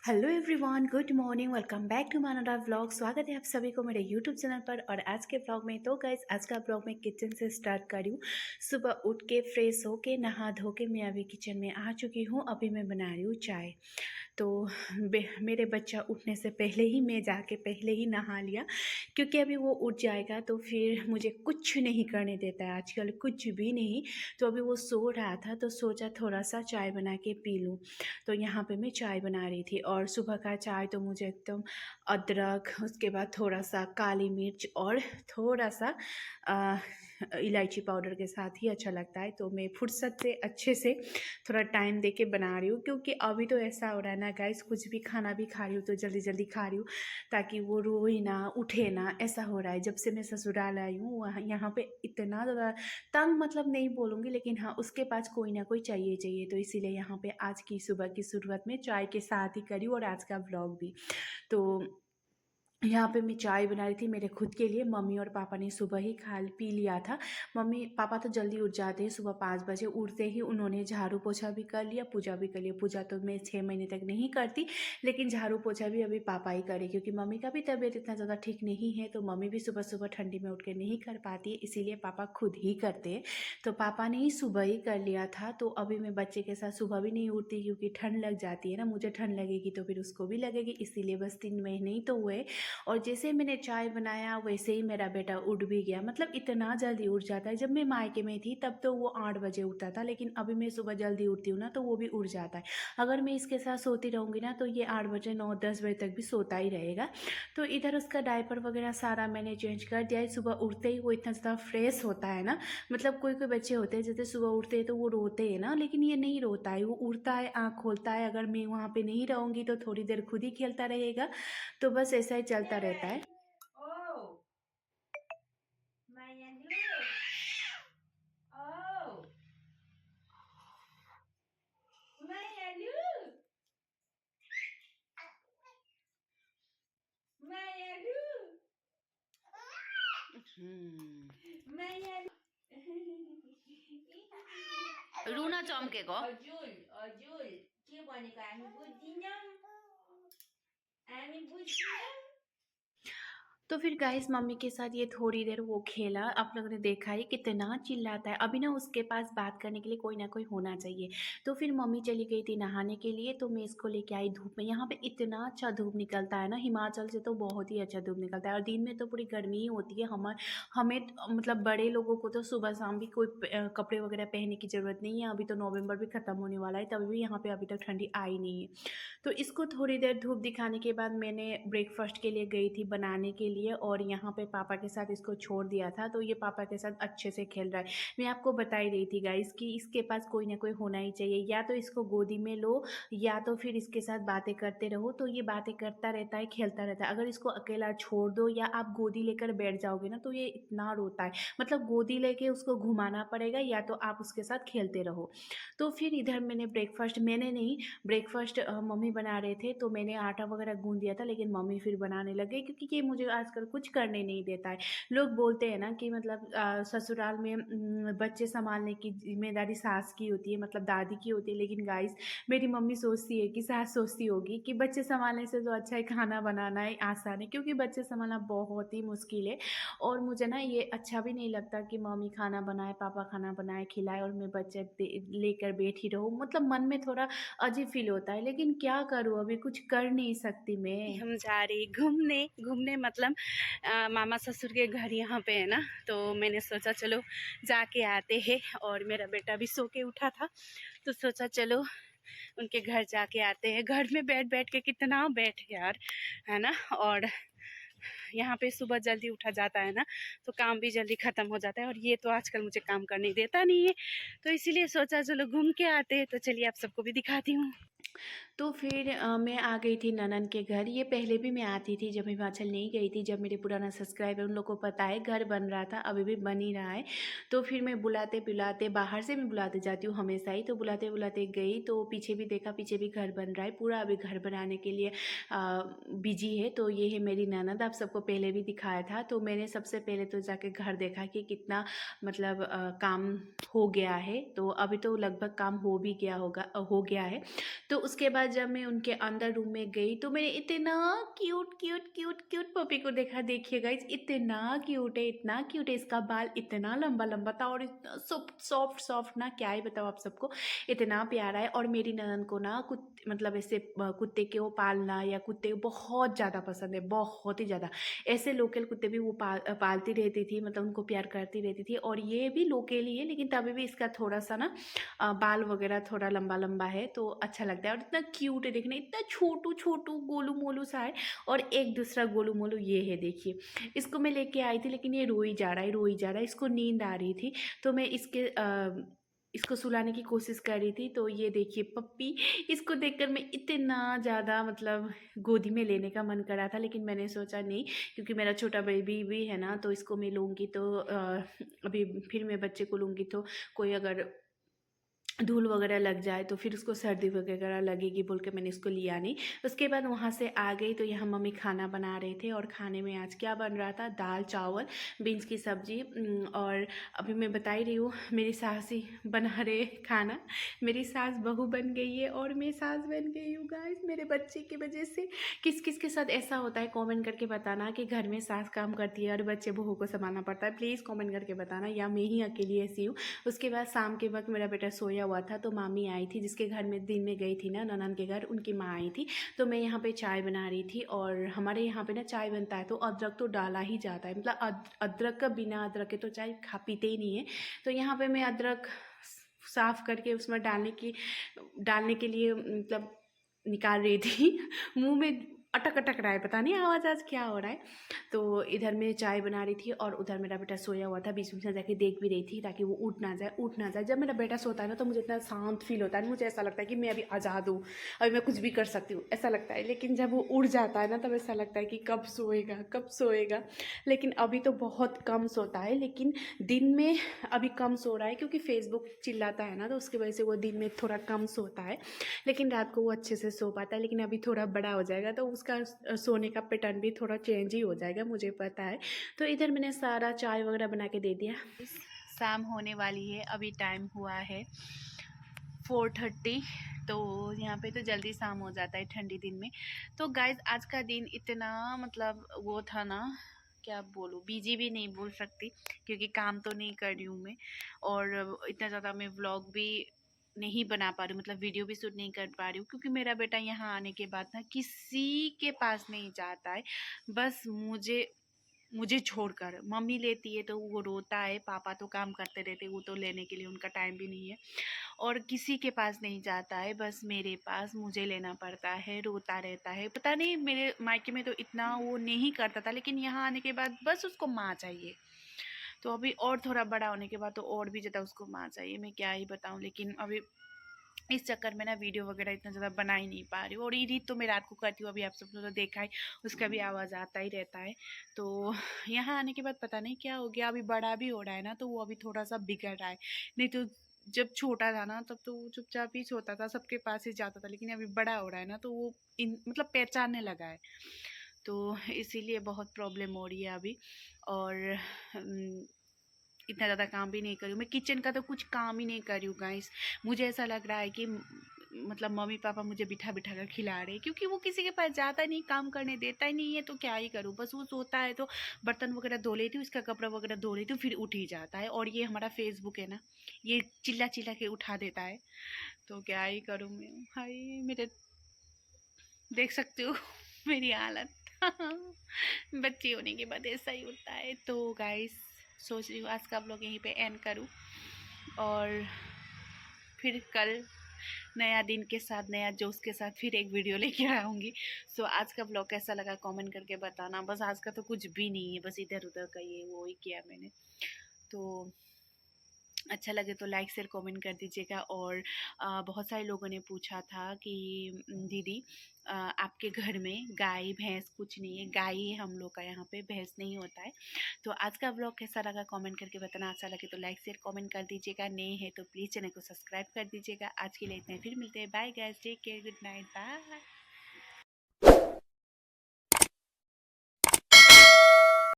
Hello everyone, good morning. Welcome back to मानडा vlog. स्वागत है आप सभी को मेरे यूट्यूब चैनल पर। और आज के व्लॉग में तो गाइस, आज का व्लॉग मैं किचन से स्टार्ट कर रही हूँ। सुबह उठ के फ्रेश होके नहा धो के मैं अभी किचन में आ चुकी हूँ। अभी मैं बना रही हूँ चाय। तो मेरे बच्चा उठने से पहले ही मैं जाके पहले ही नहा लिया, क्योंकि अभी वो उठ जाएगा तो फिर मुझे कुछ नहीं करने देता है आजकल, कुछ भी नहीं। तो अभी वो सो रहा था तो सोचा थोड़ा सा चाय बना के पी लूँ। तो यहाँ पे मैं चाय बना रही थी। और सुबह का चाय तो मुझे एकदम अदरक, उसके बाद थोड़ा सा काली मिर्च और थोड़ा सा इलायची पाउडर के साथ ही अच्छा लगता है। तो मैं फुर्सत से अच्छे से थोड़ा टाइम दे के बना रही हूँ, क्योंकि अभी तो ऐसा हो रहा है ना गाइस, कुछ भी खाना भी खा रही हूँ तो जल्दी जल्दी खा रही हूँ ताकि वो रोए ना, उठे ना। ऐसा हो रहा है जब से मैं ससुराल आई हूँ। वहाँ यहाँ पे इतना ज़्यादा तंग, मतलब नहीं बोलूँगी, लेकिन हाँ, उसके पास कोई ना कोई चाहिए चाहिए। तो इसीलिए यहाँ पे आज की सुबह की शुरुआत में चाय के साथ ही करी और आज का व्लॉग भी। तो यहाँ पे मैं चाय बना रही थी मेरे खुद के लिए। मम्मी और पापा ने सुबह ही खा पी लिया था। मम्मी पापा तो जल्दी उठ जाते हैं, सुबह 5 बजे उठते ही उन्होंने झाड़ू पोछा भी कर लिया, पूजा भी कर लिया। पूजा तो मैं 6 महीने तक नहीं करती, लेकिन झाड़ू पोछा भी अभी पापा ही करे, क्योंकि मम्मी का भी तबीयत इतना ज़्यादा ठीक नहीं है। तो मम्मी भी सुबह सुबह ठंडी में उठ के नहीं कर पाती है, इसीलिए पापा खुद ही करते हैं। तो पापा ने ही सुबह ही कर लिया था। तो अभी मैं बच्चे के साथ सुबह भी नहीं उठती, क्योंकि ठंड लग जाती है ना। मुझे ठंड लगेगी तो फिर उसको भी लगेगी, इसीलिए बस 3 महीने ही तो हुए। और जैसे मैंने चाय बनाया वैसे ही मेरा बेटा उठ भी गया। मतलब इतना जल्दी उठ जाता है। जब मैं मायके में थी तब तो वो 8 बजे उठता था, लेकिन अभी मैं सुबह जल्दी उठती हूँ ना तो वो भी उठ जाता है। अगर मैं इसके साथ सोती रहूँगी ना तो ये 8 बजे 9-10 बजे तक भी सोता ही रहेगा। तो इधर उसका डायपर वगैरह सारा मैंने चेंज कर दिया है। सुबह उठते ही वो इतना ज़्यादा फ्रेश होता है ना। मतलब कोई कोई बच्चे होते हैं जैसे सुबह उठते हैं तो वो रोते हैं ना, लेकिन ये नहीं रोता है। वो उठता है, आँख खोलता है। अगर मैं वहाँ पे नहीं रहूँगी तो थोड़ी देर खुद ही खेलता रहेगा। तो बस ऐसा ही चलता रहता है। Oh, Maya Lu. Oh, Maya Lu. Maya Lu. Maya Lu. रुन चम्केको हजुर के भनेको हामी बुझ्दिनौँ हामी बुझ्दिनौँ। तो फिर गाइस, मम्मी के साथ ये थोड़ी देर वो खेला। आप लोगों ने देखा ही कितना चिल्लाता है। अभी ना उसके पास बात करने के लिए कोई ना कोई होना चाहिए। तो फिर मम्मी चली गई थी नहाने के लिए, तो मैं इसको लेके आई धूप में। यहाँ पे इतना अच्छा धूप निकलता है ना, हिमाचल से तो बहुत ही अच्छा धूप निकलता है। और दिन में तो पूरी गर्मी ही होती है। हमें मतलब बड़े लोगों को तो सुबह शाम भी कोई कपड़े वगैरह पहनने की ज़रूरत नहीं है। अभी तो नवंबर भी ख़त्म होने वाला है, तभी भी यहाँ पे अभी तक ठंडी आई नहीं है। तो इसको थोड़ी देर धूप दिखाने के बाद मैंने ब्रेकफास्ट के लिए गई थी बनाने के लिए, और यहाँ पे पापा के साथ इसको छोड़ दिया था। तो ये पापा के साथ अच्छे से खेल रहा है। मैं आपको बता ही रही थी गाइस कि इसके पास कोई ना कोई होना ही चाहिए। या तो इसको गोदी में लो, या तो फिर इसके साथ बातें करते रहो। तो ये बातें करता रहता है, खेलता रहता है। अगर इसको अकेला छोड़ दो या आप गोदी लेकर बैठ जाओगे ना तो ये इतना रोता है। मतलब गोदी लेके उसको घुमाना पड़ेगा, या तो आप उसके साथ खेलते रहो। तो फिर इधर मैंने नहीं, ब्रेकफास्ट मम्मी बना रहे थे तो मैंने आटा वगैरह गूंद दिया था, लेकिन मम्मी फिर बनाने लगे, क्योंकि ये मुझे आजकल कुछ करने नहीं देता है। लोग बोलते हैं ना कि मतलब ससुराल में बच्चे संभालने की जिम्मेदारी सास की होती है, मतलब दादी की होती है। लेकिन गाइस, मेरी मम्मी सोचती है कि सास सोचती होगी कि बच्चे संभालने से तो अच्छा है खाना बनाना ही आसान है, क्योंकि बच्चे संभालना बहुत ही मुश्किल है। और मुझे ना ये अच्छा भी नहीं लगता कि मम्मी खाना बनाए, पापा खाना बनाए खिलाए, और मैं बच्चे लेकर बैठी रहूँ। मतलब मन में थोड़ा अजीब फील होता है, लेकिन क्या करूँ, अभी कुछ कर नहीं सकती मैं। हम जा रही घूमने घूमने, मतलब मामा ससुर के घर यहाँ पे है ना। तो मैंने सोचा चलो जाके आते हैं। और मेरा बेटा भी सो के उठा था, तो सोचा चलो उनके घर जाके आते हैं। घर में बैठ बैठ के कितना बैठ यार, है ना। और यहाँ पे सुबह जल्दी उठा जाता है ना, तो काम भी जल्दी ख़त्म हो जाता है। और ये तो आजकल मुझे काम करने देता नहीं है, तो इसीलिए सोचा चलो घूम के आते हैं। तो चलिए आप सबको भी दिखाती हूँ। तो फिर मैं आ गई थी ननन के घर। ये पहले भी मैं आती थी जब हिमाचल नहीं गई थी। जब मेरे पुराना सब्सक्राइबर उन लोगों को पता है, घर बन रहा था, अभी भी बन ही रहा है। तो फिर मैं बुलाते बुलाते, बाहर से मैं बुलाते जाती हूँ हमेशा ही, तो बुलाते बुलाते गई तो पीछे भी देखा, पीछे भी घर बन रहा है पूरा। अभी घर बनाने के लिए बिजी है। तो ये है मेरी ननद, आप सबको पहले भी दिखाया था। तो मैंने सबसे पहले तो जाके घर देखा कि कितना मतलब काम हो गया है। तो अभी तो लगभग काम हो भी गया होगा, हो गया है। तो उसके बाद जब मैं उनके अंदर रूम में गई तो मैंने इतना cute cute cute cute puppy को देखा। देखिए गाइस, इतना क्यूट है, इतना क्यूट है। इसका बाल इतना लंबा लंबा था और इतना सॉफ्ट सॉफ्ट सॉफ्ट ना, क्या ही बताऊँ आप सबको, इतना प्यारा है। और मेरी ननद को ना मतलब ऐसे कुत्ते को पालना या कुत्ते बहुत ज़्यादा पसंद है, बहुत ही ज़्यादा। ऐसे लोकल कुत्ते भी वो पालती रहती थी, मतलब उनको प्यार करती रहती थी। और ये भी लोकल ही है, लेकिन तभी भी इसका थोड़ा सा ना बाल वगैरह थोड़ा लंबा लंबा है तो अच्छा लगता है। और इतना क्यूट है देखने, इतना छोटू छोटू गोलू मोलू सा है। और एक दूसरा गोलू मोलू ये है, देखिए। इसको मैं लेके आई थी लेकिन ये रोई जा रहा है, रोई जा रहा है। इसको नींद आ रही थी तो मैं इसको सुलाने की कोशिश कर रही थी। तो ये देखिए पप्पी, इसको देखकर मैं इतना ज़्यादा मतलब गोदी में लेने का मन करा था, लेकिन मैंने सोचा नहीं, क्योंकि मेरा छोटा बेबी भी है ना, तो इसको मैं लूँगी तो अभी फिर मैं बच्चे को लूँगी तो कोई अगर धूल वगैरह लग जाए तो फिर उसको सर्दी वगैरह लगेगी बोल के मैंने इसको लिया नहीं। उसके बाद वहाँ से आ गई तो यहाँ मम्मी खाना बना रहे थे। और खाने में आज क्या बन रहा था, दाल चावल बीन्स की सब्ज़ी। और अभी मैं बता ही रही हूँ, मेरी सास ही बना रहे खाना। मेरी सास बहू बन गई है और मैं सास बन गई हूँ गाइस, मेरे बच्चे की वजह से। किस किस के साथ ऐसा होता है कमेंट करके बताना कि घर में सास काम करती है और बच्चे बहू को संभालना पड़ता है। प्लीज़ कमेंट करके बताना, या मैं ही अकेली ऐसी हूँ। उसके बाद शाम के वक्त मेरा बेटा सोया हुआ था तो मामी आई थी, जिसके घर में दिन में गई थी ना, ननद के घर, उनकी माँ आई थी। तो मैं यहाँ पे चाय बना रही थी। और हमारे यहाँ पे ना चाय बनता है तो अदरक तो डाला ही जाता है, मतलब अदरक का, बिना अदरक के तो चाय खा पीते ही नहीं है। तो यहाँ पे मैं अदरक साफ़ करके उसमें डालने के लिए मतलब निकाल रही थी। मुंह में अटक अटक रहा है, पता नहीं आवाज़ आज क्या हो रहा है। तो इधर मैं चाय बना रही थी और उधर मेरा बेटा सोया हुआ था। बीच बीच में जाके देख भी रही थी ताकि वो उठ ना जाए, उठ ना जाए। जब मेरा बेटा सोता है ना तो मुझे इतना शांत फील होता है, मुझे ऐसा लगता है कि मैं अभी आज़ाद हूँ, अभी मैं कुछ भी कर सकती हूँ, ऐसा लगता है। लेकिन जब वो उड़ जाता है ना तब ऐसा लगता है कि कब सोएगा, कब सोएगा। लेकिन अभी तो बहुत कम सोता है, लेकिन दिन में अभी कम सो रहा है क्योंकि फेसबुक चिल्लाता है ना, तो उसकी वजह से वो दिन में थोड़ा कम सोता है। लेकिन रात को वो अच्छे से सो पाता है। लेकिन अभी थोड़ा बड़ा हो जाएगा तो उसका सोने का पैटर्न भी थोड़ा चेंज ही हो जाएगा, मुझे पता है। तो इधर मैंने सारा चाय वगैरह बना के दे दिया। शाम होने वाली है, अभी टाइम हुआ है 4:30। तो यहाँ पे तो जल्दी शाम हो जाता है ठंडी दिन में। तो गाइज आज का दिन इतना मतलब वो था ना, क्या बोलूँ, बिजी भी नहीं बोल सकती क्योंकि काम तो नहीं कर रही हूँ मैं। और इतना ज़्यादा मैं व्लॉग भी नहीं बना पा रही हूँ, मतलब वीडियो भी शूट नहीं कर पा रही हूँ क्योंकि मेरा बेटा यहाँ आने के बाद ना किसी के पास नहीं जाता है। बस मुझे मुझे छोड़कर। मम्मी लेती है तो वो रोता है, पापा तो काम करते रहते हैं, वो तो लेने के लिए उनका टाइम भी नहीं है। और किसी के पास नहीं जाता है, बस मेरे पास मुझे लेना पड़ता है, रोता रहता है। पता नहीं, मेरे मायके में तो इतना वो नहीं करता था, लेकिन यहाँ आने के बाद बस उसको माँ चाहिए। तो अभी और थोड़ा बड़ा होने के बाद तो और भी ज़्यादा उसको माँ चाहिए, मैं क्या ही बताऊँ। लेकिन अभी इस चक्कर में ना वीडियो वगैरह इतना ज़्यादा बना ही नहीं पा रही हूँ। और एडिट तो मैं रात को करती हूँ, अभी आप सब लोगों ने देखा है, उसका भी आवाज़ आता ही रहता है। तो यहाँ आने के बाद पता नहीं क्या हो गया, अभी बड़ा भी हो रहा है ना तो वो अभी थोड़ा सा बिगड़ रहा है। नहीं तो जब छोटा था ना तब तो वो चुपचाप ही सोता था, सबके पास ही जाता था। लेकिन अभी बड़ा हो रहा है ना तो वो मतलब पहचानने लगा है, तो इसीलिए बहुत प्रॉब्लम हो रही है अभी। और इतना ज़्यादा काम भी नहीं कर रही हूँ मैं, किचन का तो कुछ काम ही नहीं कर रही हूँ गाइस। मुझे ऐसा लग रहा है कि मतलब मम्मी पापा मुझे बिठा बिठा कर खिला रहे हैं, क्योंकि वो किसी के पास जाता नहीं, काम करने देता ही नहीं है। तो क्या ही करूँ, बस वो सोता है तो बर्तन वगैरह धो लेती हूँ, उसका कपड़ा वगैरह धो लेती हूँ, फिर उठ ही जाता है। और ये हमारा फेसबुक है ना, ये चिल्ला चिल्ला के उठा देता है। तो क्या ही करूँ मैं, भाई मेरे देख सकते हो मेरी हालत। बच्ची होने के बाद ऐसा ही होता है। तो गाइस सोच रही हूँ आज का व्लॉग यहीं पे एंड करूँ और फिर कल नया दिन के साथ, नया जोश के साथ फिर एक वीडियो लेके आऊँगी। सो आज का व्लॉग कैसा लगा कमेंट करके बताना। बस आज का तो कुछ भी नहीं है, बस इधर उधर का ये वो ही किया मैंने। तो अच्छा लगे तो लाइक शेयर कमेंट कर दीजिएगा। और बहुत सारे लोगों ने पूछा था कि दीदी आपके घर में गाय भैंस कुछ नहीं है। गाय ही हम लोग का यहाँ पे, भैंस नहीं होता है। तो आज का ब्लॉग कैसा लगा कमेंट करके बताना। अच्छा लगे तो लाइक शेयर कमेंट कर दीजिएगा, नए हैं तो प्लीज़ चैनल को सब्सक्राइब कर दीजिएगा। आज के लिए इतना ही, फिर मिलते हैं, bye guys, take care, good night, bye.